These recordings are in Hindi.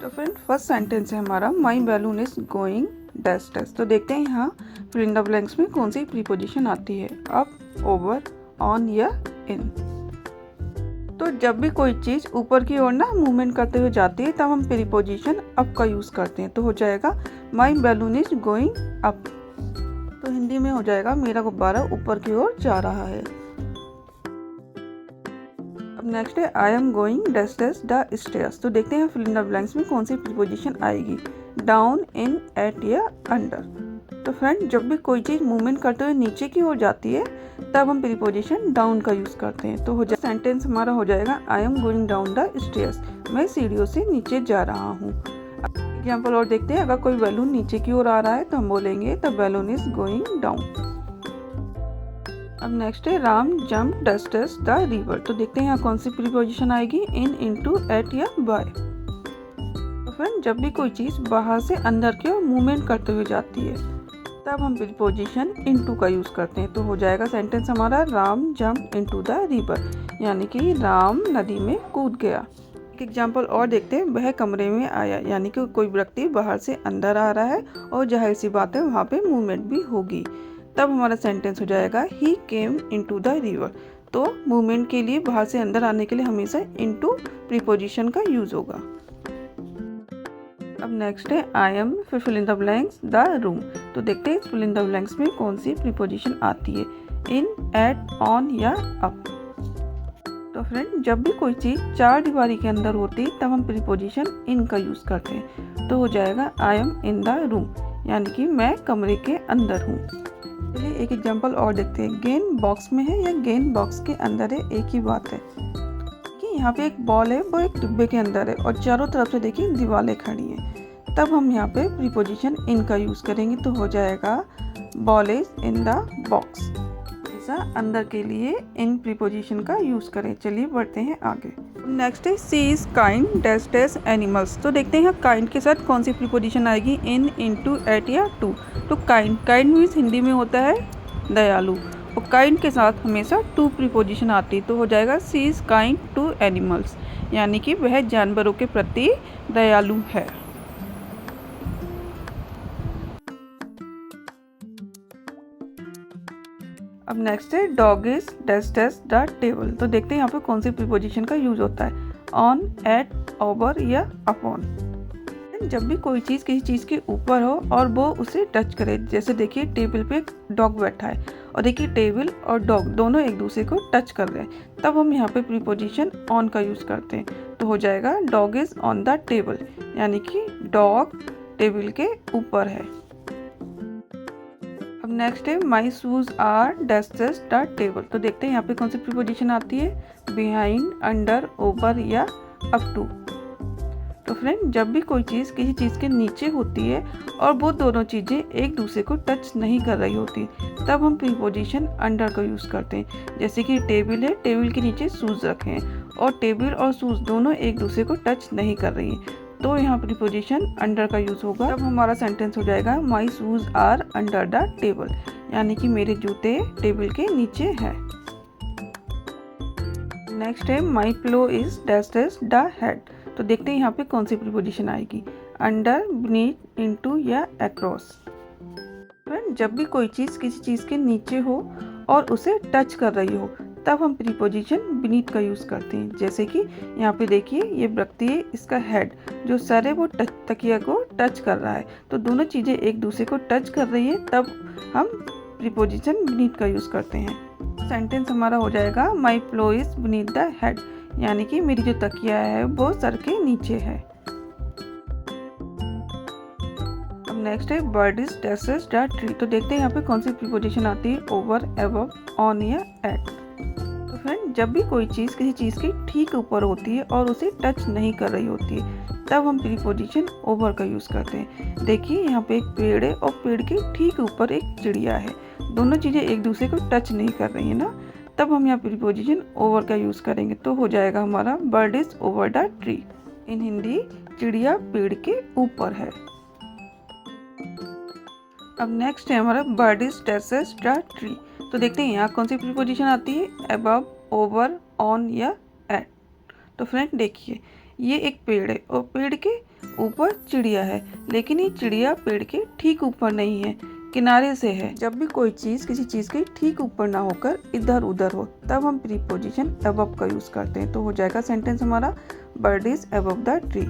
तो फ्रेंड फर्स्ट सेंटेंस है हमारा my balloon is going dash dash. तो देखते हैं यहाँ फिल इन द ब्लैंक्स में कौन सी प्रीपोजिशन आती है, अप, ओवर, ऑन या इन। तो जब भी कोई चीज़ ऊपर की ओर ना मूवमेंट करते हुए जाती है तब हम प्रीपोजिशन अप का यूज़ करते हैं। तो हो जाएगा माई बैलून इज गोइंग अप। तो हिंदी में हो जाएगा मेरा गुब्बारा ऊपर की ओर जा रहा है। अब नेक्स्ट है I am going dash dash the stairs. तो देखते हैं फिल इन द ब्लैंक्स में कौन सी प्रीपोजिशन आएगी, डाउन, इन, एट या अंडर। तो फ्रेंड जब भी कोई चीज़ मूवमेंट करते हुए नीचे की ओर जाती है तब हम प्रीपोजिशन डाउन का यूज़ करते हैं। तो हो जाए सेंटेंस हमारा हो जाएगा I am going down the stairs, मैं सीढ़ियों से नीचे जा रहा हूँ। एग्जाम्पल और देखते हैं, अगर कोई बैलून नीचे की ओर आ रहा है तो हम बोलेंगे the balloon is going down. अब नेक्स्ट है Ram jump dash dash the river. तो देखते हैं यहाँ कौन सी प्रीपोजिशन आएगी, इन, इनटू, एट या बाय। तो फ्रेंड जब भी कोई चीज़ बाहर से अंदर की ओर मूवमेंट करते हुए जाती है तब हम प्रीपोजिशन इनटू का यूज़ करते हैं। तो हो जाएगा सेंटेंस हमारा Ram jump into the river, यानी कि राम नदी में कूद गया। एक एग्जाम्पल और देखते हैं, वह कमरे में आया, यानी कि कोई व्यक्ति बाहर से अंदर आ रहा है और जाहिर सी बात है वहाँ पे मूवमेंट भी होगी। तब हमारा सेंटेंस हो जाएगा ही केम इनटू द रिवर। तो मूवमेंट के लिए बाहर से अंदर आने के लिए हमेशा इनटू प्रीपोजिशन का यूज़ होगा। अब नेक्स्ट है आई एम, फिर fill in the blanks the room. तो देखते हैं फिल इन द ब्लैंक्स में कौन सी प्रीपोजिशन आती है, इन, एट, ऑन या अप। तो फ्रेंड जब भी कोई चीज़ चार दीवारी के अंदर होती है तब हम प्रीपोजिशन इन का यूज़ करते हैं। तो हो जाएगा I am in the room, यानी कि मैं कमरे के अंदर हूँ। चलिए एक एग्जांपल और देखते हैं, गेंद बॉक्स में है या गेंद बॉक्स के अंदर है, एक ही बात है कि यहाँ पे एक बॉल है वो एक डिब्बे के अंदर है और चारों तरफ से देखिए दीवारें खड़ी हैं। तब हम यहाँ पे प्रीपोजिशन इन का यूज़ करेंगे। तो हो जाएगा ball is in the box. ऐसा अंदर के लिए इन प्रीपोजिशन का यूज़ करें। चलिए बढ़ते हैं आगे। नेक्स्ट है she is kind dash dash animals. तो देखते हैं काइंड के साथ कौन सी प्रीपोजिशन आएगी, इन, इनटू, एट या टू। तो काइंड मीन्स हिंदी में होता है दयालु, और काइंड के साथ हमेशा टू प्रीपोजिशन आती है। तो हो जाएगा सी इज काइंड टू एनिमल्स, यानी कि वह जानवरों के प्रति दयालु है। अब नेक्स्ट है dog is dash dash the table. तो देखते हैं यहाँ पे कौन सी प्रीपोजिशन का यूज होता है, ऑन, एट, ओवर या अपॉन। जब भी कोई चीज़ किसी चीज़ के ऊपर हो और वो उसे टच करे, जैसे देखिए टेबल पे एक डॉग बैठा है और देखिए टेबल और डॉग दोनों एक दूसरे को टच कर रहे हैं, तब हम यहाँ पे प्रीपोजिशन ऑन का यूज़ करते हैं। तो हो जाएगा dog is on the table, यानी कि डॉग टेबल के ऊपर है। अब नेक्स्ट है my shoes are dash dash the table. तो देखते हैं यहाँ पे कौन सी प्रीपोजिशन आती है, बिहाइंड, अंडर, ओवर या अप टू। तो फ्रेंड जब भी कोई चीज़ किसी चीज़ के नीचे होती है और वो दोनों चीज़ें एक दूसरे को टच नहीं कर रही होती तब हम प्रीपोजिशन अंडर का यूज़ करते हैं। जैसे कि टेबल है, टेबल के नीचे शूज़ रखे हैं और टेबल और शूज़ दोनों एक दूसरे को टच नहीं कर रही हैं, तो यहाँ प्रीपोजिशन अंडर का यूज़ होगा। तब हमारा सेंटेंस हो जाएगा my shoes are under the table, यानी कि मेरे जूते टेबल के नीचे हैं। नेक्स्ट है my pillow is dash dash the head. तो देखते हैं यहाँ पे कौन सी प्रीपोजिशन आएगी, अंडर, बीनीथ, इनटू या अक्रॉस। फ्रेंड जब भी कोई चीज़ किसी चीज़ के नीचे हो और उसे टच कर रही हो तब हम प्रीपोजिशन बीनीथ का यूज़ करते हैं। जैसे कि यहाँ पे देखिए ये व्यक्ति है, इसका हेड जो सर है वो तकिया को टच कर रहा है, तो दोनों चीज़ें एक दूसरे को टच कर रही है तब हम प्रीपोजिशन बीनीथ का यूज़ करते हैं। सेंटेंस हमारा हो जाएगा my pillow is beneath the head, यानी कि मेरी जो तकिया है वो सर के नीचे है। अब नेक्स्ट है bird is dash dash the tree. तो देखते हैं यहाँ पे कौन सी प्रीपोजिशन आती है, ओवर, अबव, ऑन या एट। तो फ्रेंड जब भी कोई चीज़ किसी चीज़ के ठीक ऊपर होती है और उसे टच नहीं कर रही होती है तब हम प्रीपोजिशन ओवर का यूज़ करते हैं। देखिए यहाँ पे एक पेड़ है और पेड़ के ठीक ऊपर एक चिड़िया है, दोनों चीज़ें एक दूसरे को टच नहीं कर रही है ना, तब हम यहाँ प्रीपोजिशन ओवर का यूज़ करेंगे। तो हो जाएगा हमारा bird is over the tree, in Hindi चिड़िया पेड़ के ऊपर है। अब नेक्स्ट है हमारा bird is dash dash the tree. तो देखते हैं यहाँ कौन सी प्रीपोजिशन आती है, अबव, ओवर, ऑन या एट। तो फ्रेंड देखिए ये एक पेड़ है और पेड़ के ऊपर चिड़िया है, लेकिन ये चिड़िया पेड़ के ठीक ऊपर नहीं है, किनारे से है। जब भी कोई चीज़ किसी चीज़ के ठीक ऊपर ना होकर इधर उधर हो तब हम प्रीपोजिशन अबव का यूज़ करते हैं। तो हो जाएगा सेंटेंस हमारा bird is above the tree.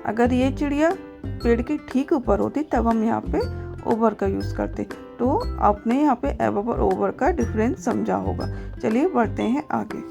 अगर ये चिड़िया पेड़ के ठीक ऊपर होती तब हम यहाँ पे ओवर का यूज़ करते। तो आपने यहाँ पे अबव और ओवर का डिफरेंस समझा होगा। चलिए बढ़ते हैं आगे।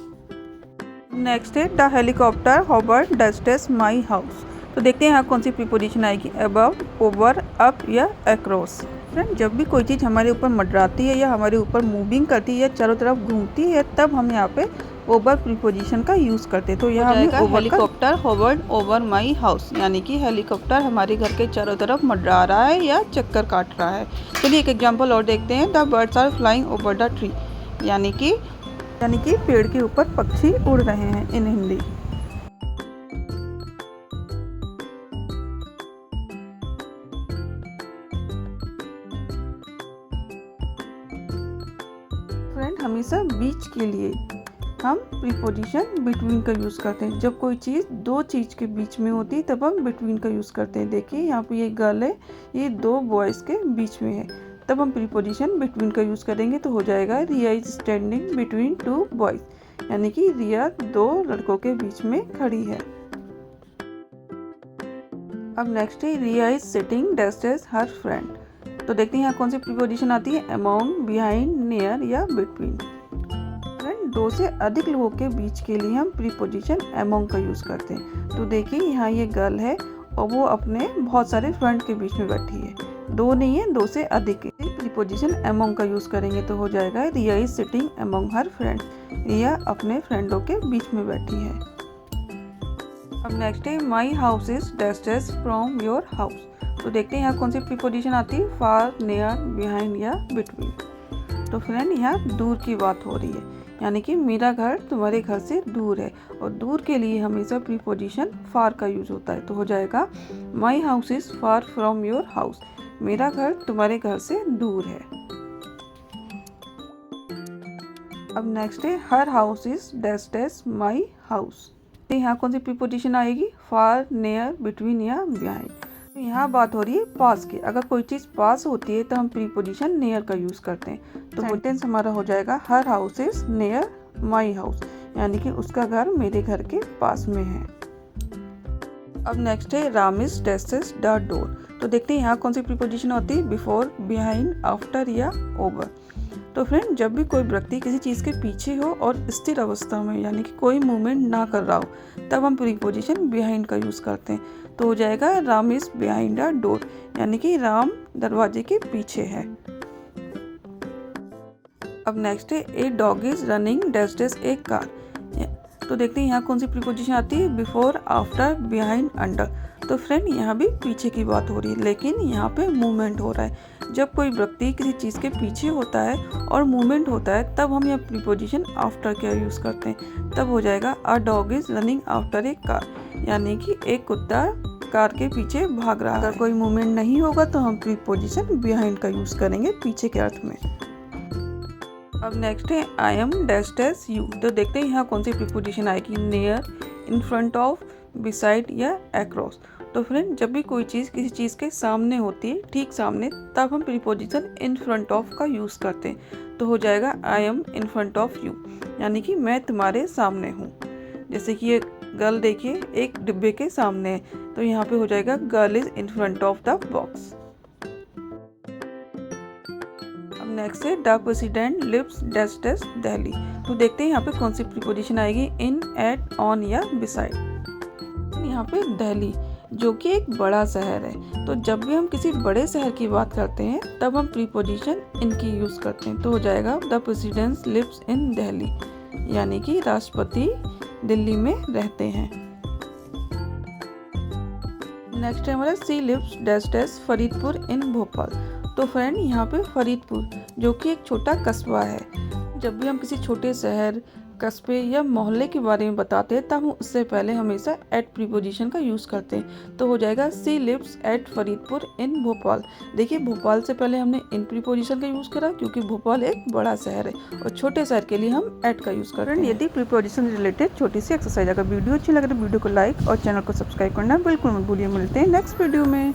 नेक्स्ट है the helicopter hovered dashes my house. तो देखते हैं यहाँ कौन सी प्रीपोजिशन आएगी, अबव, ओवर, अप या अक्रॉस। फ्रेंड, जब भी कोई चीज़ हमारे ऊपर मंडराती है या हमारे ऊपर मूविंग करती है या चारों तरफ घूमती है तब हम यहाँ पे ओवर प्रीपोजिशन का यूज़ करते हैं। तो यहाँ हमें over helicopter Howard over my house, यानी कि हेलीकॉप्टर हमारे घर के चारों तरफ मंडरा रहा है या चक्कर काट रहा है। चलिए एक एग्जाम्पल और देखते हैं। The birds are flying over the tree, यानी कि पेड़ के ऊपर पक्षी उड़ रहे हैं इन हिंदी। फ्रेंड, हमेशा बीच के लिए हम प्रीपोजिशन बिटवीन का यूज़ करते हैं। जब कोई चीज़ दो चीज़ के बीच में होती है तब हम बिटवीन का यूज़ करते हैं। देखिए यहाँ पे ये गर्ल है, ये दो बॉयज़ के बीच में है, तब हम प्रीपोजिशन बिटवीन का यूज़ करेंगे। तो हो जाएगा Riya is standing between two boys, यानी कि रिया दो लड़कों के बीच में खड़ी है। अब नेक्स्ट है Riya is sitting dash dash her friend. तो देखते हैं यहाँ कौन सी प्रीपोजिशन आती है, अमॉन्ग, बिहाइंड, नियर या बिटवीन। फ्रेंड, दो से अधिक लोगों के बीच के लिए हम प्रीपोजिशन अमॉन्ग का यूज़ करते हैं। तो देखिए यहाँ ये गर्ल है और वो अपने बहुत सारे फ्रेंड के बीच में बैठी है, दो नहीं है, दो से अधिक। प्रीपोजिशन अमॉन्ग का यूज़ करेंगे तो हो जाएगा Riya is sitting among her friend, Riya अपने फ्रेंडों के बीच में बैठी है। अब नेक्स्ट है my house is distance from your house. तो देखते हैं यहाँ कौन सी प्रीपोजिशन आती है, फार, नियर, बिहाइंड या बिटवीन। तो फ्रेंड, यहाँ दूर की बात हो रही है, यानी कि मेरा घर तुम्हारे घर से दूर है, और दूर के लिए हमेशा प्रीपोजिशन फार का यूज होता है। तो हो जाएगा my house is far from your house, मेरा घर तुम्हारे घर से दूर है। अब नेक्स्ट है हर हाउस इज डेस्टेस माई हाउस। यहाँ कौन सी प्रीपोजिशन आएगी, फार, नियर, बिटवीन या बिहाइंड। तो यहाँ बात हो रही है पास की। अगर कोई चीज़ पास होती है तो हम प्रीपोजिशन नियर का यूज़ करते हैं। तो सेंटेंस हमारा हो जाएगा her house is near my house, यानी कि उसका घर मेरे घर के पास में है। अब नेक्स्ट है राम इज डेस्टेस द डोर। तो देखते हैं यहाँ कौन सी प्रीपोजिशन होती है, बिफोर, बिहाइंड, आफ्टर या ओवर। तो फ्रेंड, जब भी कोई व्यक्ति किसी चीज़ के पीछे हो और स्थिर अवस्था में, यानी कि कोई मूवमेंट ना कर रहा हो, तब हम प्रीपोजिशन बिहाइंड का यूज़ करते हैं। तो हो जाएगा Ram is behind a door, यानी कि राम दरवाजे के पीछे है। अब नेक्स्ट है a dog is running dash dash a car. तो देखते हैं यहाँ कौन सी प्रीपोजिशन आती है, बिफोर, आफ्टर, बिहाइंड, अंडर। तो फ्रेंड, यहाँ भी पीछे की बात हो रही है, लेकिन यहाँ पे मूवमेंट हो रहा है। जब कोई व्यक्ति किसी चीज़ के पीछे होता है और मूवमेंट होता है तब हम यह प्रीपोजिशन आफ्टर का यूज़ करते हैं। तब हो जाएगा a dog is running after a car, यानी कि एक कुत्ता कार के पीछे भाग रहा है। अगर कोई मूवमेंट नहीं होगा तो हम प्रीपोजिशन बिहाइंड का यूज़ करेंगे पीछे के अर्थ में। अब नेक्स्ट है आई एम डेस्ड एज यू। तो देखते हैं यहाँ कौन सी प्रीपोजिशन आएगी, near, in front of, beside या अक्रॉस। तो फ्रेंड, जब भी कोई चीज़ किसी चीज़ के सामने होती है, ठीक सामने, तब हम प्रीपोजिशन इन फ्रंट ऑफ का यूज़ करते हैं। तो हो जाएगा I am in front of you, यानी कि मैं तुम्हारे सामने हूँ। जैसे कि ये गर्ल देखिए एक डिब्बे के सामने है, तो यहाँ पे हो जाएगा girl is in front of the box. अब नेक्स्ट है द प्रेसिडेंट लिव्स डेस्टेस दिल्ली। तो देखते हैं यहाँ पे कौन सी प्रीपोजिशन आएगी, इन, एट, ऑन या बिसाइड। यहाँ पे दिल्ली जो कि एक बड़ा शहर है, तो जब भी हम किसी बड़े शहर की बात करते हैं तब हम प्रीपोजिशन इनकी यूज़ करते हैं। तो हो जाएगा the president lives in Delhi, यानी कि राष्ट्रपति दिल्ली में रहते हैं। नेक्स्ट है हमारा सी लिव्स डेस्टेस फरीदपुर इन भोपाल। तो फ्रेंड, यहाँ पे फरीदपुर जो कि एक छोटा कस्बा है, जब भी हम किसी छोटे शहर कस्बे या मोहल्ले के बारे में बताते हैं तब हम उससे पहले हमेशा एट प्रीपोजिशन का यूज़ करते हैं। तो हो जाएगा सी लिव्स एट फरीदपुर इन भोपाल। देखिए भोपाल से पहले हमने इन प्रीपोजिशन का यूज़ करा क्योंकि भोपाल एक बड़ा शहर है और छोटे शहर के लिए हम एट का यूज़ करते हैं। यदि प्रीपोजिशन रिलेटेड छोटी सी एक्सरसाइज, अगर वीडियो अच्छी लगे तो वीडियो को लाइक और चैनल को सब्सक्राइब करना बिल्कुल मत भूलिए। मिलते हैं नेक्स्ट वीडियो में।